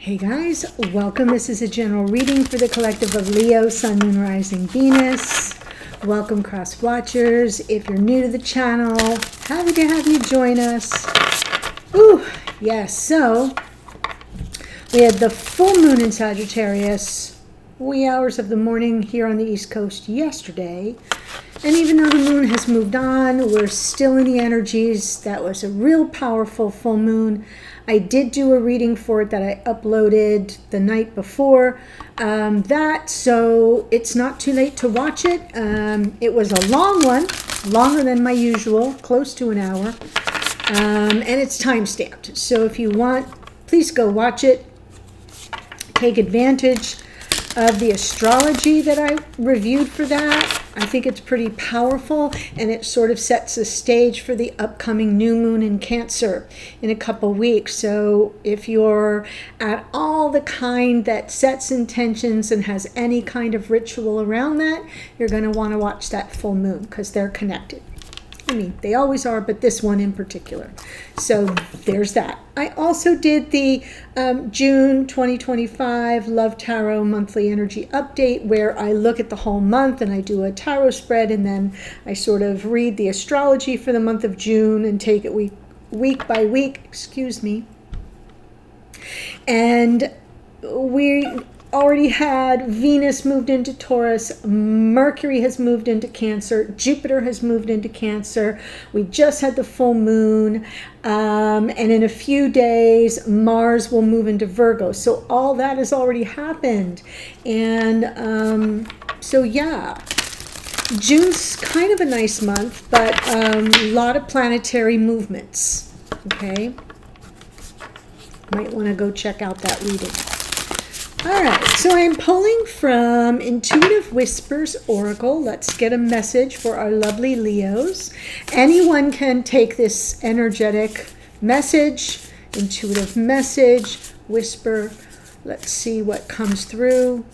Hey guys, welcome. This is a general reading for the collective of Leo, Sun, Moon, Rising, Venus. Welcome, cross watchers. If you're new to the channel, happy to have you join us. Ooh, yes, so we had the full moon in Sagittarius, wee hours of the morning here on the East Coast yesterday. And even though the moon has moved on, we're still in the energies. That was a real powerful full moon. I did do a reading for it that I uploaded the night before so it's not too late to watch it. It was a long one, longer than my usual, close to an hour, and it's time-stamped. So if you want, please go watch it. Take advantage of the astrology that I reviewed for that. I think it's pretty powerful, and it sort of sets the stage for the upcoming new moon in Cancer in a couple weeks. So if you're at all the kind that sets intentions and has any kind of ritual around that, you're going to want to watch that full moon because they're connected. I mean, they always are, but this one in particular. So there's that. I also did the June 2025 Love Tarot Monthly Energy Update, where I look at the whole month and I do a tarot spread, and then I sort of read the astrology for the month of June and take it week by week, And we already had Venus moved into Taurus, Mercury has moved into Cancer, Jupiter has moved into Cancer. We just had the full moon, and in a few days Mars will move into Virgo. So all that has already happened, and so yeah, June's kind of a nice month, but a lot of planetary movements. Okay, might want to go check out that reading. All right, so I'm pulling from Intuitive Whispers Oracle. Let's get a message for our lovely Leos. Anyone can take this energetic message, intuitive message, whisper. Let's see what comes through.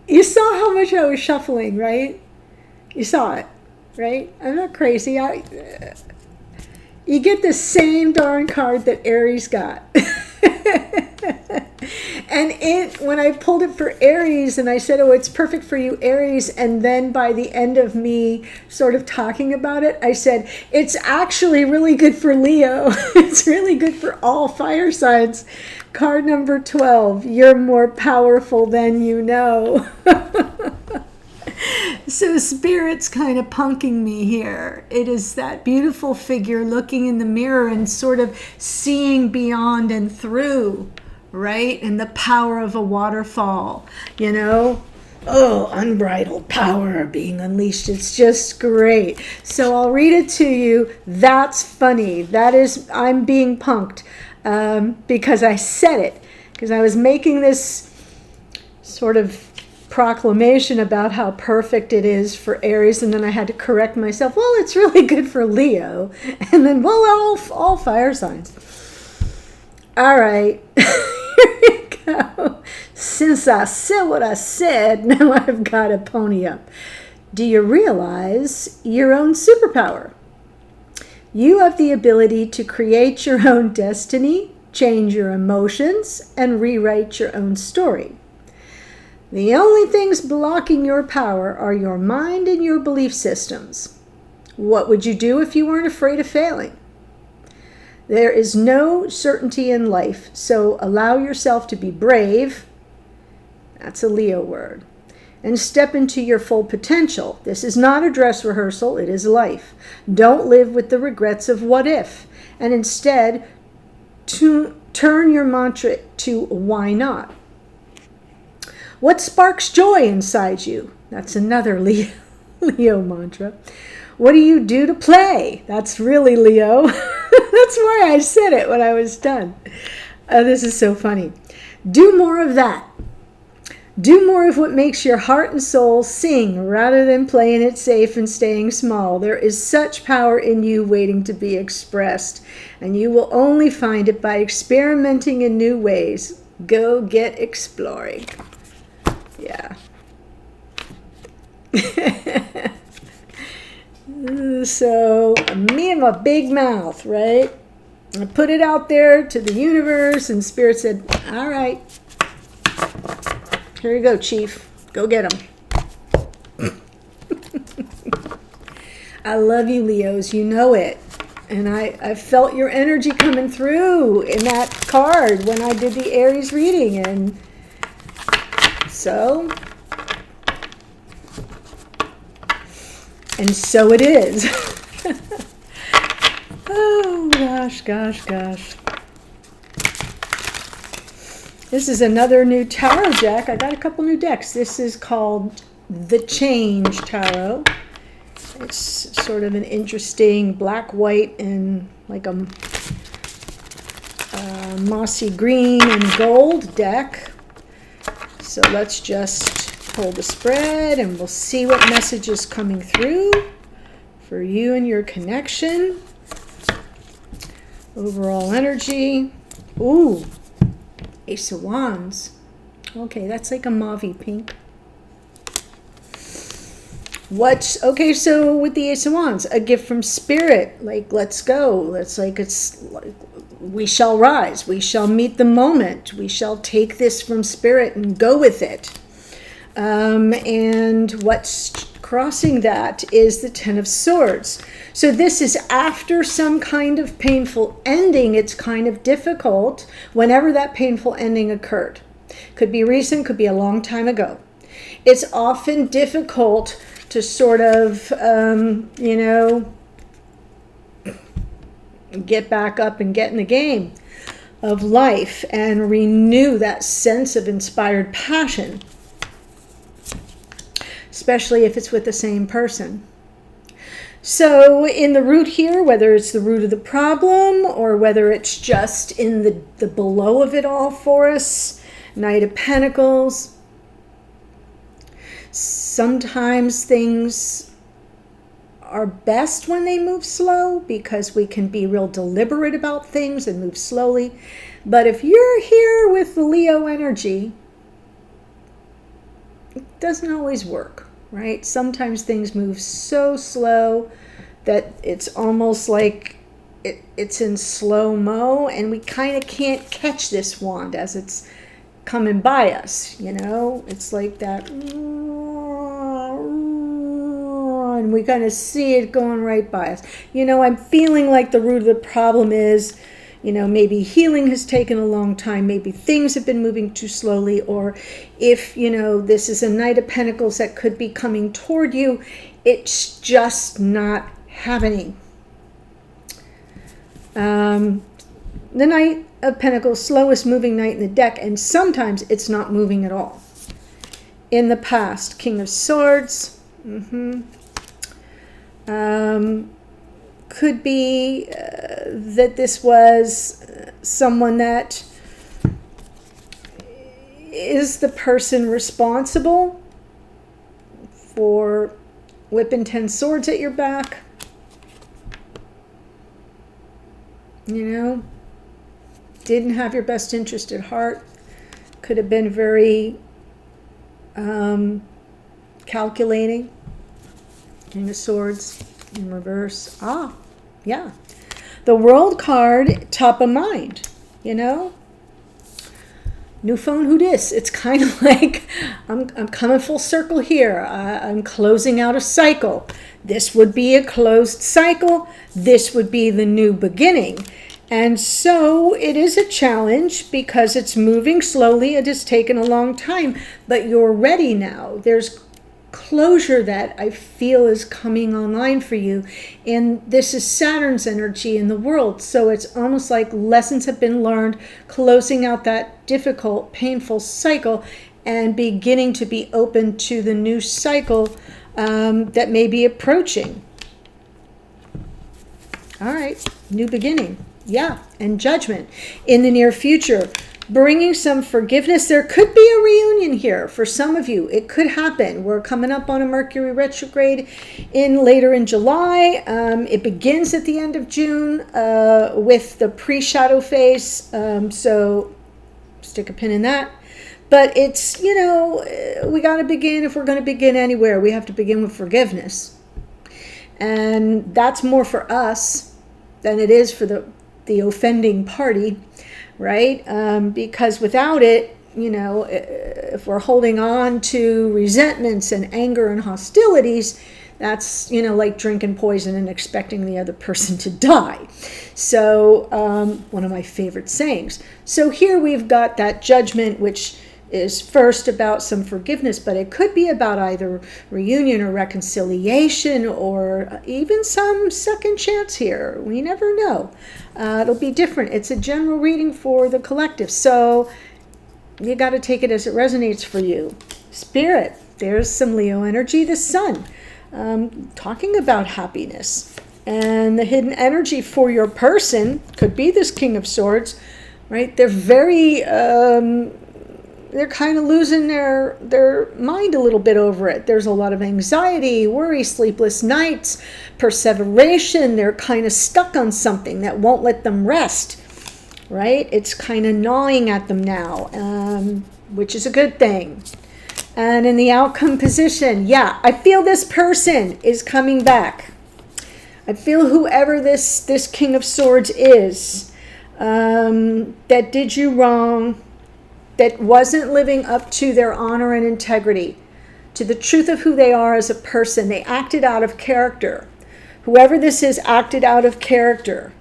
You saw how much I was shuffling, right? You saw it, right? I'm not crazy. You get the same darn card that Aries got. And when I pulled it for Aries and I said, oh, it's perfect for you, Aries, and then by the end of me sort of talking about it, I said, it's actually really good for Leo. It's really good for all fire signs. Card number 12, you're more powerful than you know. So Spirit's kind of punking me here. It is that beautiful figure looking in the mirror and sort of seeing beyond and through, right? And the power of a waterfall, you know? Oh, unbridled power being unleashed. It's just great. So I'll read it to you. That's funny. That is, I'm being punked because I said it. Because I was making this sort of proclamation about how perfect it is for Aries, and then I had to correct myself. Well, it's really good for Leo, and then all fire signs. All right, here we go. Since I said what I said, now I've got to pony up. Do you realize your own superpower? You have the ability to create your own destiny, change your emotions, and rewrite your own story. The only things blocking your power are your mind and your belief systems. What would you do if you weren't afraid of failing? There is no certainty in life, so allow yourself to be brave. That's a Leo word. And step into your full potential. This is not a dress rehearsal, it is life. Don't live with the regrets of what if, and instead turn your mantra to why not. What sparks joy inside you? That's another Leo mantra. What do you do to play? That's really Leo. That's why I said it when I was done. This is so funny. Do more of that. Do more of what makes your heart and soul sing rather than playing it safe and staying small. There is such power in you waiting to be expressed, and you will only find it by experimenting in new ways. Go get exploring. Yeah. So me and my big mouth, right? I put it out there to the universe, and Spirit said, all right, here you go, Chief. Go get him. I love you, Leos. You know it. And I felt your energy coming through in that card when I did the Aries reading. And so it is. Oh, gosh. This is another new tarot deck. I got a couple new decks. This is called The Change Tarot. It's sort of an interesting black, white, and like a mossy green and gold deck. So let's just pull the spread and we'll see what message is coming through for you and your connection. Overall energy. Ooh, Ace of Wands. Okay, that's like a mauve pink. Okay, so with the Ace of Wands, a gift from Spirit, like, let's go. It's like we shall rise. We shall meet the moment. We shall take this from Spirit and go with it. And what's crossing that is the Ten of Swords. So this is after some kind of painful ending. It's kind of difficult whenever that painful ending occurred. Could be recent, could be a long time ago. It's often difficult to sort of, get back up and get in the game of life and renew that sense of inspired passion, especially if it's with the same person. So in the root here, whether it's the root of the problem or whether it's just in the below of it all for us, Knight of Pentacles, sometimes things are best when they move slow because we can be real deliberate about things and move slowly. But if you're here with the Leo energy, it doesn't always work, right? Sometimes things move so slow that it's almost like it's in slow-mo and we kind of can't catch this wand as it's coming by us, It's like that, and we kind of see it going right by us. I'm feeling like the root of the problem is, maybe healing has taken a long time, maybe things have been moving too slowly, or if, this is a Knight of Pentacles that could be coming toward you, it's just not happening. The Knight of Pentacles, slowest moving knight in the deck, and sometimes it's not moving at all. In the past, King of Swords. Could be that this was someone that is the person responsible for whipping 10 swords at your back. Didn't have your best interest at heart. Could have been very calculating. King of Swords in reverse. Yeah. The World card, top of mind, New phone, who dis? It's kind of like I'm coming full circle here. I'm closing out a cycle. This would be a closed cycle. This would be the new beginning. And so it is a challenge because it's moving slowly. It has taken a long time, but you're ready now. There's closure that I feel is coming online for you. And this is Saturn's energy in the world. So it's almost like lessons have been learned, closing out that difficult, painful cycle and beginning to be open to the new cycle that may be approaching. All right, new beginning. Yeah, and judgment in the near future. Bringing some forgiveness. There could be a reunion here for some of you. It could happen. We're coming up on a Mercury retrograde later in July. It begins at the end of June with the pre-shadow phase. So stick a pin in that. But it's, we got to begin. If we're going to begin anywhere, we have to begin with forgiveness. And that's more for us than it is for the offending party, right? Because without it, if we're holding on to resentments and anger and hostilities, that's, like drinking poison and expecting the other person to die. So one of my favorite sayings. So here we've got that judgment, which is first about some forgiveness, but it could be about either reunion or reconciliation or even some second chance here. We never know. It'll be different. It's a general reading for the collective. So you got to take it as it resonates for you. Spirit, there's some Leo energy, the sun, talking about happiness. And the hidden energy for your person could be this King of Swords, right? They're very, they're kind of losing their mind a little bit over it. There's a lot of anxiety, worry, sleepless nights, perseveration. They're kind of stuck on something that won't let them rest. Right? It's kind of gnawing at them now, which is a good thing. And in the outcome position, yeah, I feel this person is coming back. I feel whoever this King of Swords is, that did you wrong, that wasn't living up to their honor and integrity, to the truth of who they are as a person. They acted out of character. Whoever this is acted out of character.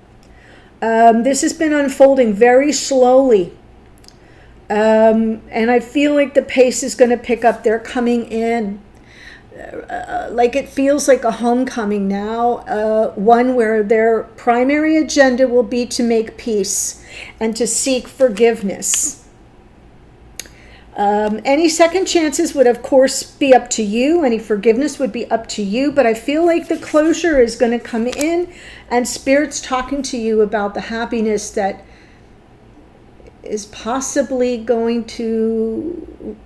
This has been unfolding very slowly. And I feel like the pace is going to pick up. They're coming in. Like it feels like a homecoming now. One where their primary agenda will be to make peace and to seek forgiveness. Any second chances would, of course, be up to you. Any forgiveness would be up to you. But I feel like the closure is going to come in, and Spirit's talking to you about the happiness that is possibly going to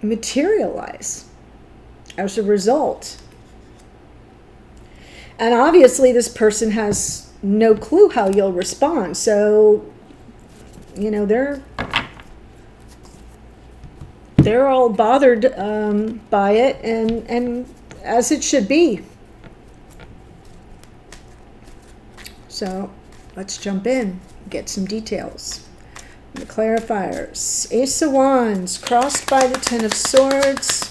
materialize as a result. And obviously this person has no clue how you'll respond. So, they're all bothered by it, and as it should be. So let's jump in, get some details. The clarifiers. Ace of Wands crossed by the Ten of Swords.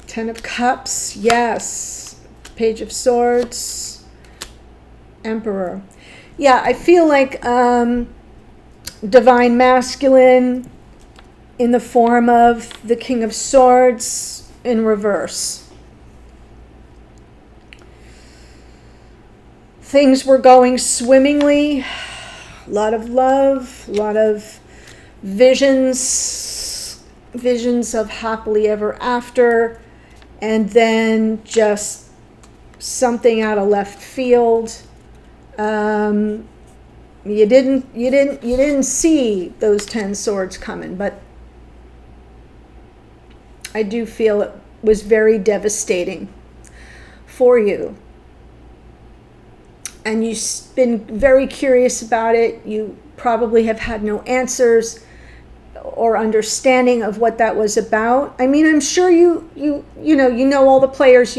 Ten of Cups, yes. Page of Swords. Emperor. Yeah, I feel like Divine Masculine in the form of the King of Swords in reverse. Things were going swimmingly. A lot of love, a lot of visions of happily ever after, and then just something out of left field. You didn't see those 10 swords coming, but I do feel it was very devastating for you. And you've been very curious about it. You probably have had no answers or understanding of what that was about. I mean, I'm sure you know all the players,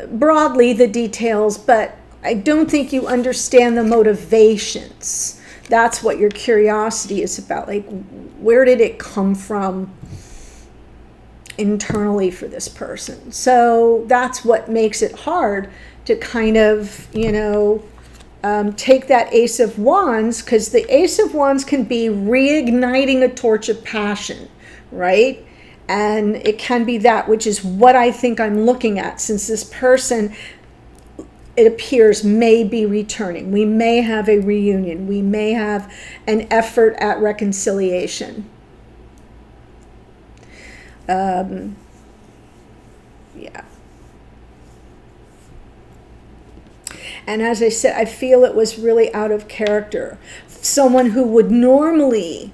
broadly the details, but I don't think you understand the motivations. That's what your curiosity is about. Like, where did it come from internally for this person? So that's what makes it hard to kind of, take that Ace of Wands, because the Ace of Wands can be reigniting a torch of passion, right? And it can be that, which is what I think I'm looking at, since this person, it appears, may be returning. We may have a reunion. We may have an effort at reconciliation. Yeah. And as I said, I feel it was really out of character. Someone who would normally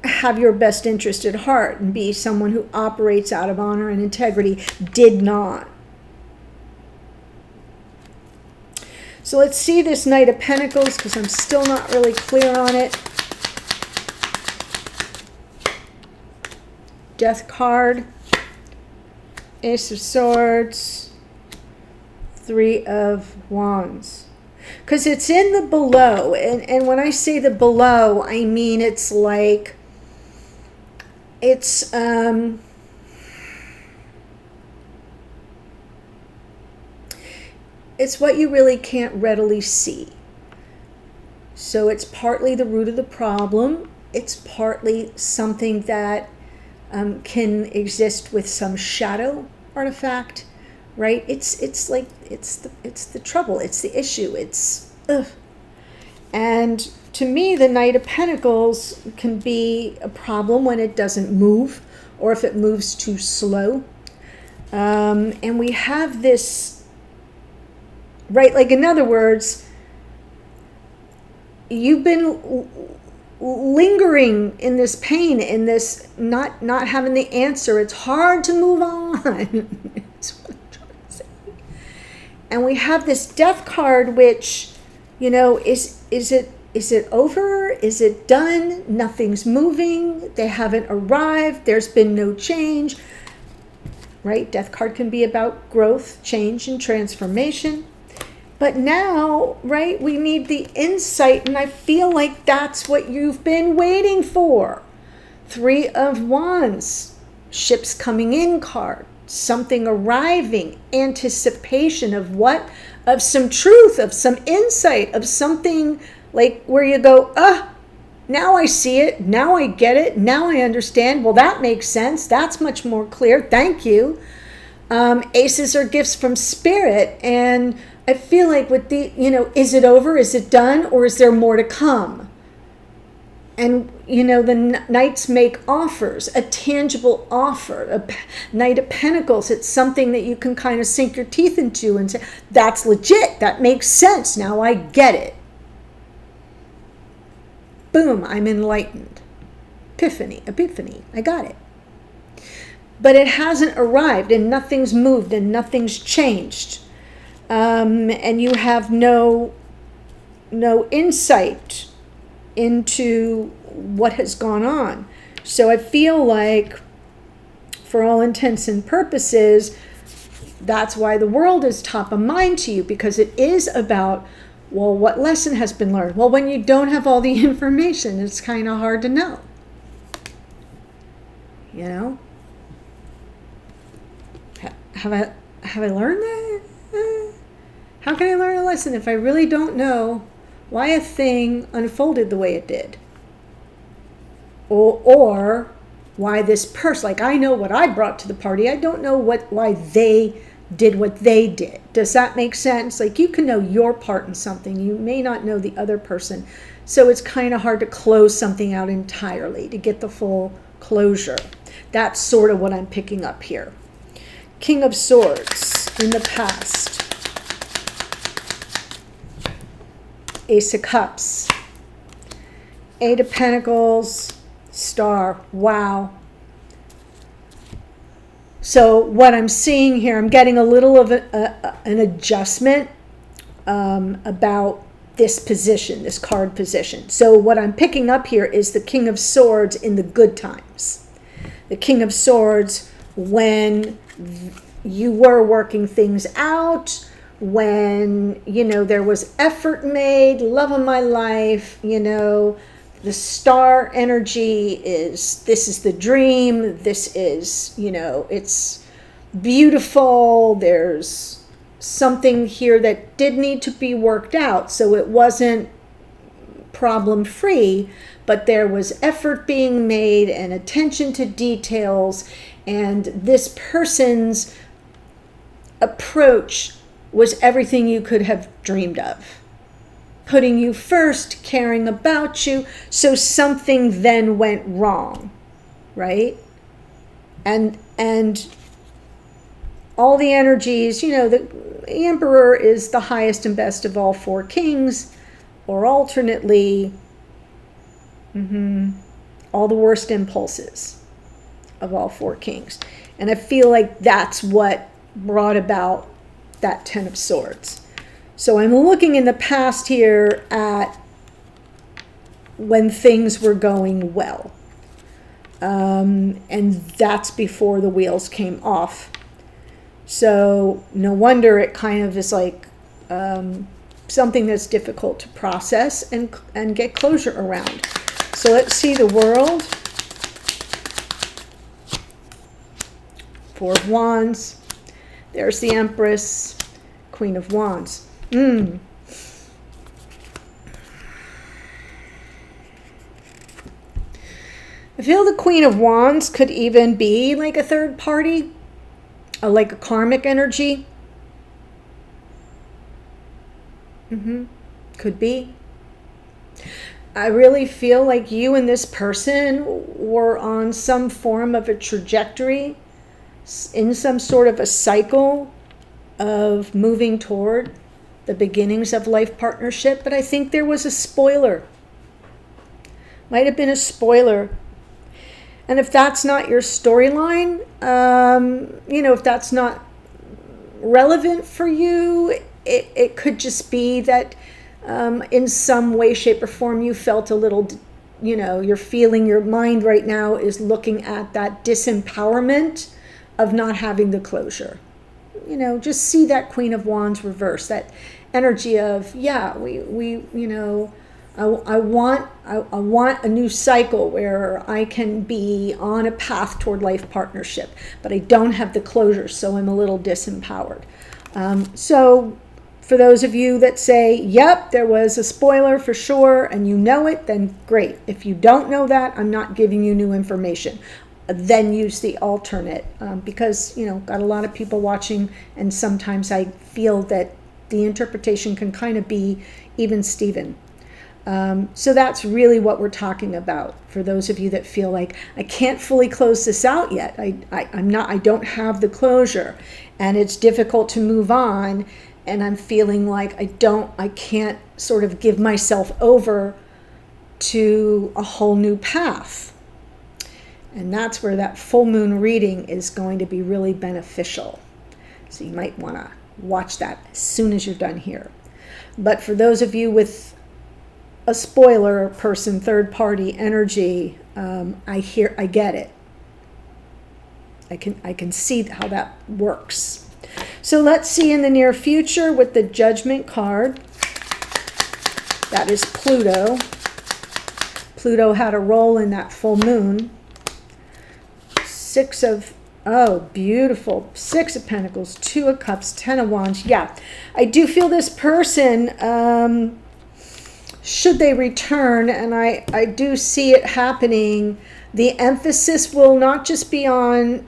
have your best interest at heart and be someone who operates out of honor and integrity did not. So let's see this Knight of Pentacles, because I'm still not really clear on it. Death card, Ace of Swords, Three of Wands. Because it's in the below. And when I say the below, I mean it's like, it's what you really can't readily see. So it's partly the root of the problem. It's partly something that can exist with some shadow artifact, right? It's like it's the trouble. It's the issue. And to me, the Knight of Pentacles can be a problem when it doesn't move, or if it moves too slow. And we have this, right? Like, in other words, you've been lingering in this pain, in this not having the answer. It's hard to move on. That's what I'm trying to say. And we have this Death card, which, you know, is it over? Is it done? Nothing's moving. They haven't arrived. There's been no change, right? Death card can be about growth, change, and transformation. But now, right, we need the insight, and I feel like that's what you've been waiting for. Three of Wands, ships coming in card, something arriving, anticipation of what? Of some truth, of some insight, of something like where you go, now I see it, now I get it, now I understand. Well, that makes sense. That's much more clear. Thank you. Aces are gifts from Spirit, and I feel like with the, you know, is it over? Is it done? Or is there more to come? And, you know, the Knights make offers, a tangible offer, a Knight of Pentacles. It's something that you can kind of sink your teeth into and say, that's legit. That makes sense. Now I get it. Boom, I'm enlightened. Epiphany. I got it. But it hasn't arrived, and nothing's moved, and nothing's changed. And you have no insight into what has gone on. So I feel like, for all intents and purposes, that's why the world is top of mind to you, because it is about, well, what lesson has been learned? Well, when you don't have all the information, it's kind of hard to know. You know? Have I learned that? How can I learn a lesson if I really don't know why a thing unfolded the way it did? Or why this person, like, I know what I brought to the party. I don't know why they did what they did. Does that make sense? Like, you can know your part in something. You may not know the other person. So it's kind of hard to close something out entirely, to get the full closure. That's sort of what I'm picking up here. King of Swords in the past. Ace of Cups, Eight of Pentacles, Star. Wow. So what I'm seeing here, I'm getting a little of an adjustment about this position, this card position. So what I'm picking up here is the King of Swords in the good times. The King of Swords when you were working things out, when, you know, there was effort made, love of my life, you know, the star energy is, this is the dream, this is, you know, it's beautiful, there's something here that did need to be worked out, so it wasn't problem free, but there was effort being made and attention to details, and this person's approach was everything you could have dreamed of. Putting you first, caring about you. So something then went wrong, right? And all the energies, you know, the Emperor is the highest and best of all four kings, or alternately, all the worst impulses of all four kings. And I feel like that's what brought about that Ten of Swords. So I'm looking in the past here at when things were going well. And that's before the wheels came off. So no wonder it kind of is like something that's difficult to process and get closure around. So let's see the World. 4 of Wands. There's the Empress. Queen of Wands. I feel the Queen of Wands could even be like a third party, like a karmic energy. Could be. I really feel like you and this person were on some form of a trajectory, in some sort of a cycle of moving toward the beginnings of life partnership. But I think there was a spoiler. Might have been a spoiler. And if that's not your storyline, if that's not relevant for you, it could just be that in some way, shape, or form you felt a little, you're feeling, your mind right now is looking at that disempowerment of not having the closure. Just see that Queen of Wands reverse, that energy of, I want a new cycle where I can be on a path toward life partnership, but I don't have the closure, so I'm a little disempowered. So for those of you that say, yep, there was a spoiler for sure, and you know it, then great. If you don't know that, I'm not giving you new information. Then use the alternate, because, got a lot of people watching, and sometimes I feel that the interpretation can kind of be even Steven. So that's really what we're talking about. For those of you that feel like, I can't fully close this out yet. I don't have the closure, and it's difficult to move on, and I'm feeling like I can't sort of give myself over to a whole new path. And that's where that full moon reading is going to be really beneficial. So you might want to watch that as soon as you're done here. But for those of you with a spoiler person, third party energy, I get it. I can see how that works. So let's see in the near future with the Judgment card. That is Pluto. Pluto had a role in that full moon. Beautiful. 6 of Pentacles, 2 of Cups, 10 of Wands. Yeah, I do feel this person, should they return, and I do see it happening, the emphasis will not just be on,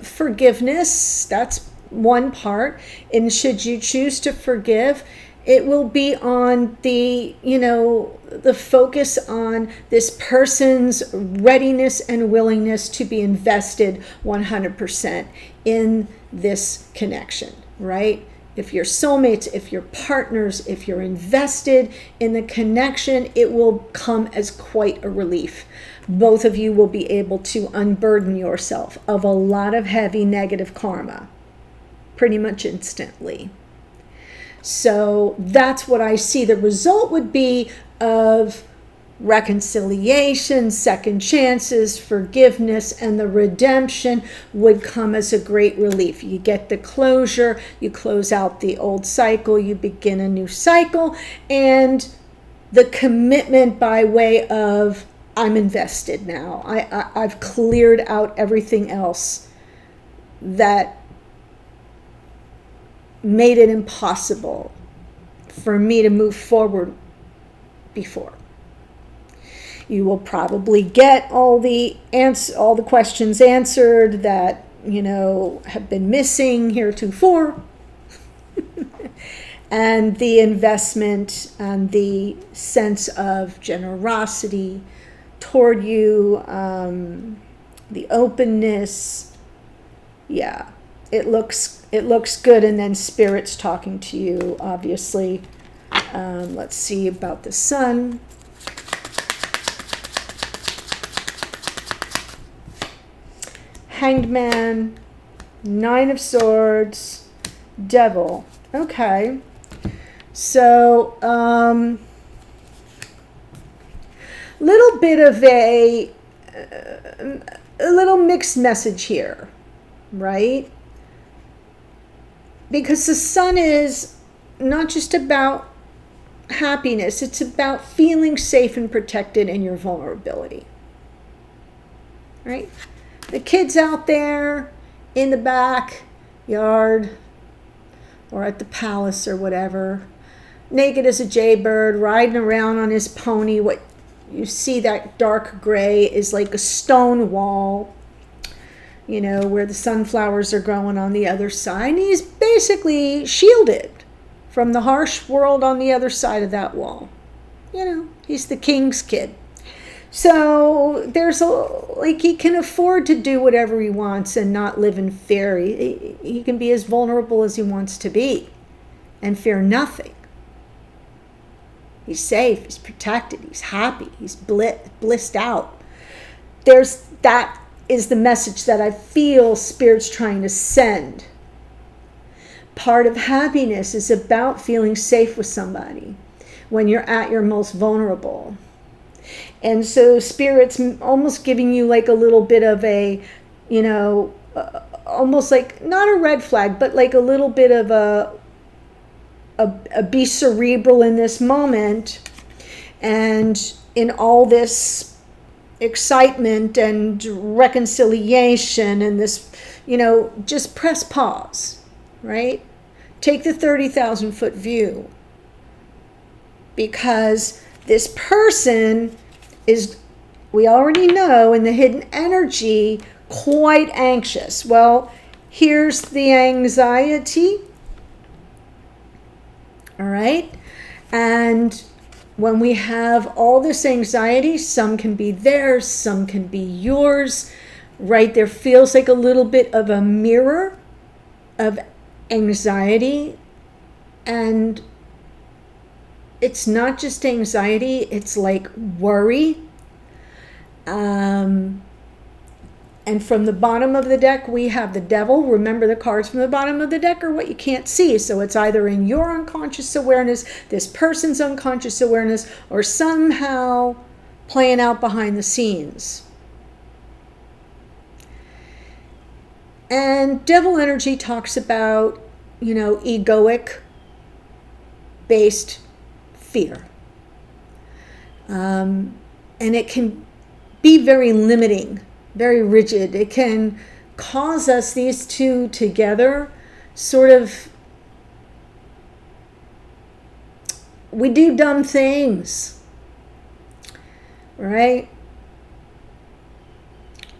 forgiveness. That's one part. And should you choose to forgive, it will be on the, the focus on this person's readiness and willingness to be invested 100% in this connection, right? If you're soulmates, if you're partners, if you're invested in the connection, it will come as quite a relief. Both of you will be able to unburden yourself of a lot of heavy negative karma pretty much instantly. So that's what I see. The result would be of reconciliation, second chances, forgiveness, and the redemption would come as a great relief. You get the closure, you close out the old cycle, you begin a new cycle, and the commitment by way of, I'm invested now. I've cleared out everything else that made it impossible for me to move forward before. You will probably get all the questions answered that, have been missing heretofore. And the investment and the sense of generosity toward you, the openness. Yeah, it looks good. And then Spirit's talking to you, obviously. Let's see about the Sun. Hanged Man, 9 of Swords, Devil. Okay. So, little bit of a a little mixed message here, right? Because the sun is not just about happiness, it's about feeling safe and protected in your vulnerability, right? The kids out there in the backyard or at the palace or whatever, naked as a jaybird, riding around on his pony. What you see, that dark gray, is like a stone wall, you know, where the sunflowers are growing on the other side. And he's basically shielded from the harsh world on the other side of that wall. You know, he's the king's kid. So there's he can afford to do whatever he wants and not live in fear. He can be as vulnerable as he wants to be and fear nothing. He's safe, he's protected, he's happy, he's blissed out. That is the message that I feel Spirit's trying to send. Part of happiness is about feeling safe with somebody when you're at your most vulnerable. And so Spirit's almost giving you like a little bit of a, you know, almost like not a red flag, but like a little bit of a be cerebral in this moment, and in all this excitement and reconciliation and this, you know, just press pause, right? Take the 30,000 foot view, because this person is, we already know in the hidden energy, quite anxious. Well, here's the anxiety. All right. And when we have all this anxiety, some can be theirs, some can be yours, right? There feels like a little bit of a mirror of anxiety. And it's not just anxiety, it's like worry. And from the bottom of the deck, we have the devil. Remember, the cards from the bottom of the deck are what you can't see. So it's either in your unconscious awareness, this person's unconscious awareness, or somehow playing out behind the scenes. And devil energy talks about, you know, egoic based fear. And it can be very limiting, very rigid. It can cause us, these two together, sort of, we do dumb things, right?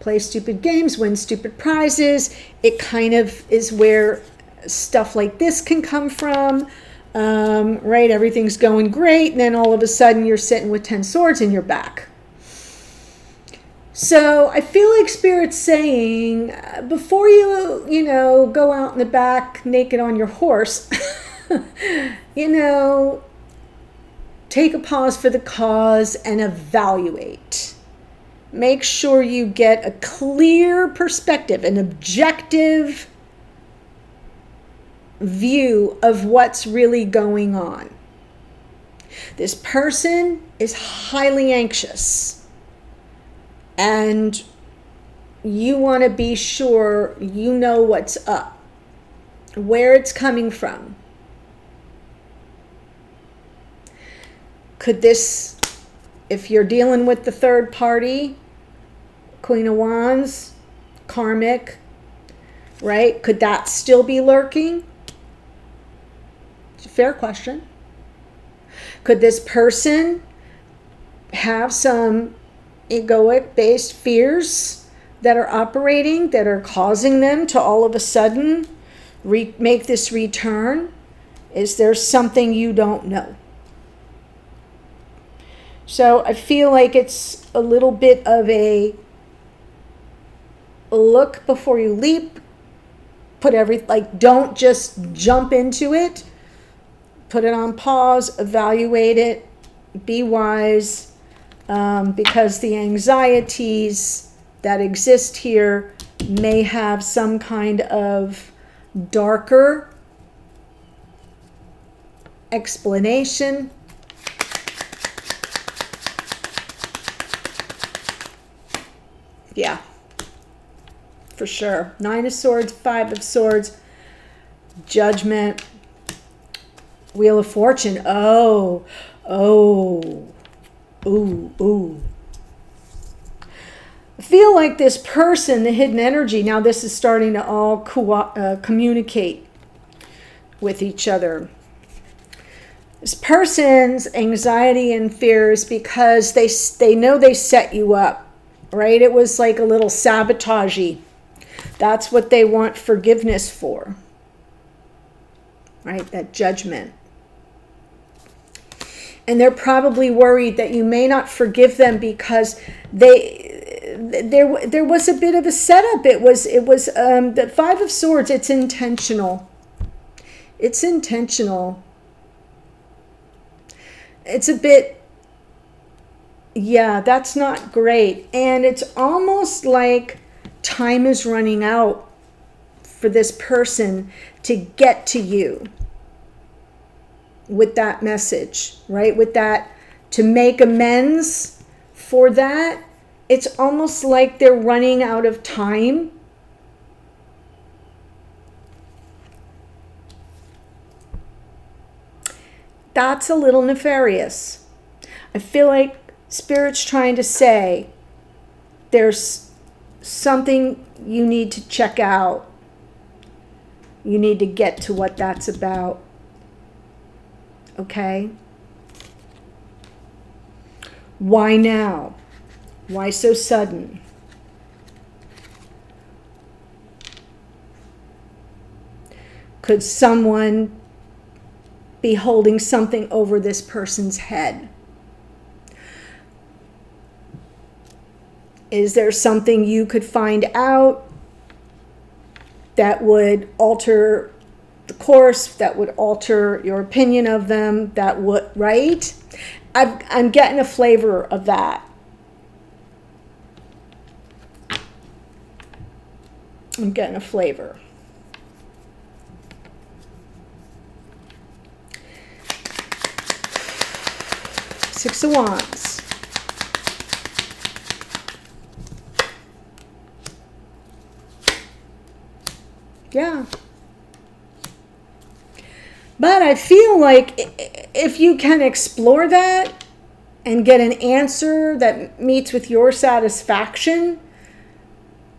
Play stupid games, win stupid prizes. It kind of is where stuff like this can come from, right? Everything's going great, and then all of a sudden you're sitting with 10 swords in your back. So I feel like Spirit's saying, before you know, go out in the back naked on your horse, you know, take a pause for the cause and evaluate. Make sure you get a clear perspective, an objective view of what's really going on. This person is highly anxious. And you want to be sure you know what's up, where it's coming from. Could this, if you're dealing with the third party, Queen of Wands, karmic, right? Could that still be lurking? It's a fair question. Could this person have some egoic based fears that are operating, that are causing them to all of a sudden make this return? Is there something you don't know? So I feel like it's a little bit of a look before you leap. Don't just jump into it. Put it on pause, evaluate it, be wise. Because the anxieties that exist here may have some kind of darker explanation. Yeah, for sure. 9 of Swords, 5 of Swords, Judgment, Wheel of Fortune. Oh, ooh. I feel like this person, the hidden energy, now this is starting to all communicate with each other. This person's anxiety and fears because they know they set you up, right? It was like a little sabotagey. That's what they want forgiveness for, right? That judgment. And they're probably worried that you may not forgive them because there was a bit of a setup. It was the 5 of Swords. It's intentional. It's intentional. It's a bit, yeah, that's not great. And it's almost like time is running out for this person to get to you with that message, right? With that, to make amends for that. It's almost like they're running out of time. That's a little nefarious. I feel like Spirit's trying to say there's something you need to check out. You need to get to what that's about. Okay? Why now? Why so sudden? Could someone be holding something over this person's head? Is there something you could find out that would alter the course, that would alter your opinion of them, that would, right? I'm getting a flavor of that. I'm getting a flavor. Six of Wands. Yeah. But I feel like if you can explore that and get an answer that meets with your satisfaction,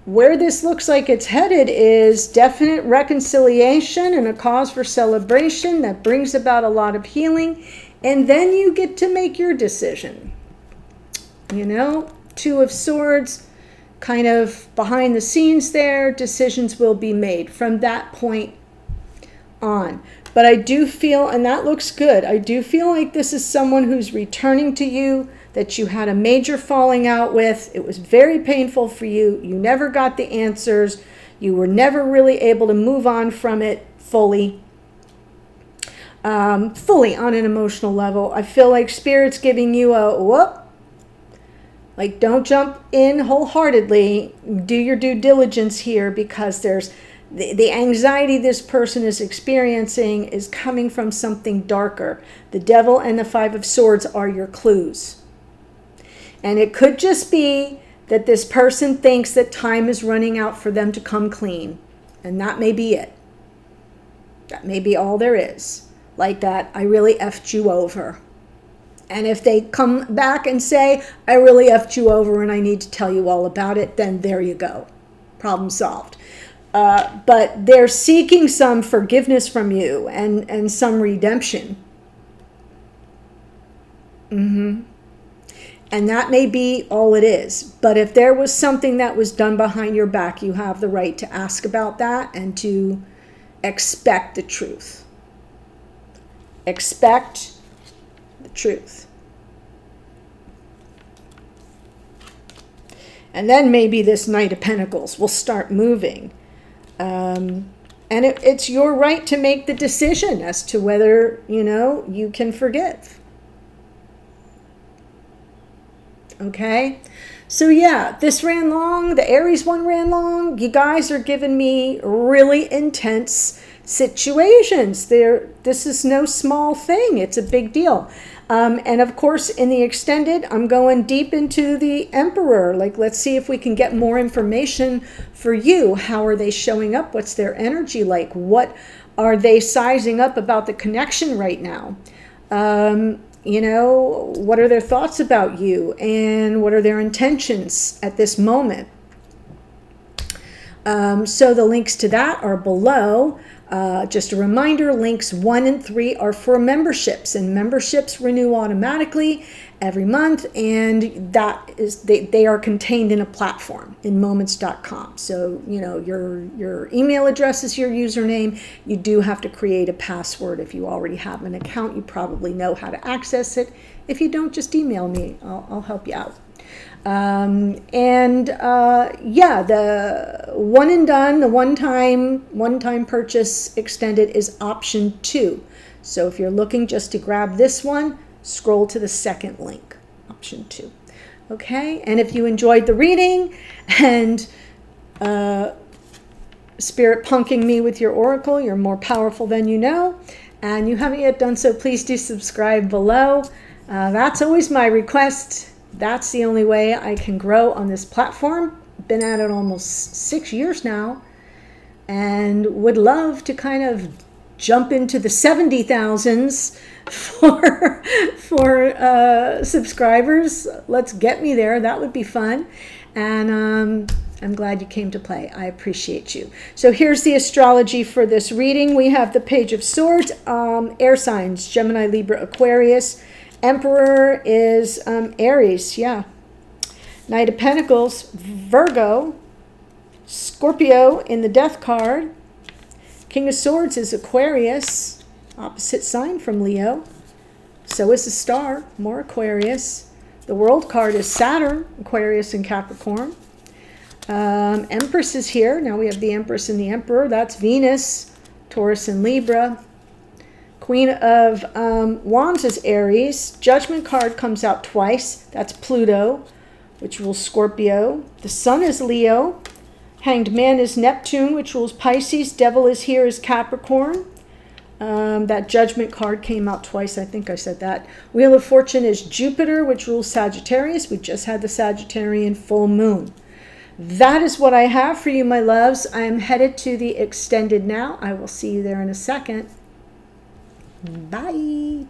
where this looks like it's headed is definite reconciliation and a cause for celebration that brings about a lot of healing. And then you get to make your decision. You know, 2 of Swords, kind of behind the scenes there, decisions will be made from that point on. But I do feel, and that looks good, I do feel like this is someone who's returning to you, that you had a major falling out with. It was very painful for you. You never got the answers. You were never really able to move on from it fully on an emotional level. I feel like Spirit's giving you a whoop. Like, don't jump in wholeheartedly. Do your due diligence here, because there's the anxiety this person is experiencing is coming from something darker. The Devil and the 5 of Swords are your clues. And it could just be that this person thinks that time is running out for them to come clean. And that may be it. That may be all there is. Like that, I really effed you over. And if they come back and say, I really effed you over and I need to tell you all about it, then there you go. Problem solved. But they're seeking some forgiveness from you and some redemption. And that may be all it is. But if there was something that was done behind your back, you have the right to ask about that and to expect the truth. Expect the truth. And then maybe this Knight of Pentacles will start moving. And it's your right to make the decision as to whether, you can forgive. Okay? So yeah, this ran long. The Aries one ran long. You guys are giving me really intense situations. This is no small thing. It's a big deal. And of course, in the extended, I'm going deep into the Emperor. Like, let's see if we can get more information for you. How are they showing up? What's their energy like? What are they sizing up about the connection right now? What are their thoughts about you? And what are their intentions at this moment? So the links to that are below. Just a reminder, links 1 and 3 are for memberships, and memberships renew automatically every month, and that is they are contained in a platform in moments.com. So, your email address is your username. You do have to create a password. If you already have an account, you probably know how to access it. If you don't, just email me. I'll help you out. The one and done, the one-time purchase extended is option 2. So if you're looking just to grab this one, scroll to the second link, option 2. Okay, and if you enjoyed the reading and spirit punking me with your oracle, you're more powerful than you know, and you haven't yet done so, please do subscribe below. That's always my request. That's the only way I can grow on this platform. Been at it almost 6 years now, and would love to kind of jump into the 70,000s for subscribers. Let's get me there. That would be fun. And I'm glad you came to play. I appreciate you. So here's the astrology for this reading. We have the Page of Swords, air signs, Gemini, Libra, Aquarius. Emperor is Aries, yeah. Knight of Pentacles, Virgo. Scorpio in the Death card. King of Swords is Aquarius, opposite sign from Leo. So is the Star, more Aquarius. The World card is Saturn, Aquarius and Capricorn. Empress is here. Now we have the Empress and the Emperor. That's Venus, Taurus and Libra. Queen of Wands is Aries. Judgment card comes out twice. That's Pluto, which rules Scorpio. The Sun is Leo. Hanged Man is Neptune, which rules Pisces. Devil is here is Capricorn. That Judgment card came out twice. I think I said that. Wheel of Fortune is Jupiter, which rules Sagittarius. We just had the Sagittarian full moon. That is what I have for you, my loves. I am headed to the extended now. I will see you there in a second. Bye.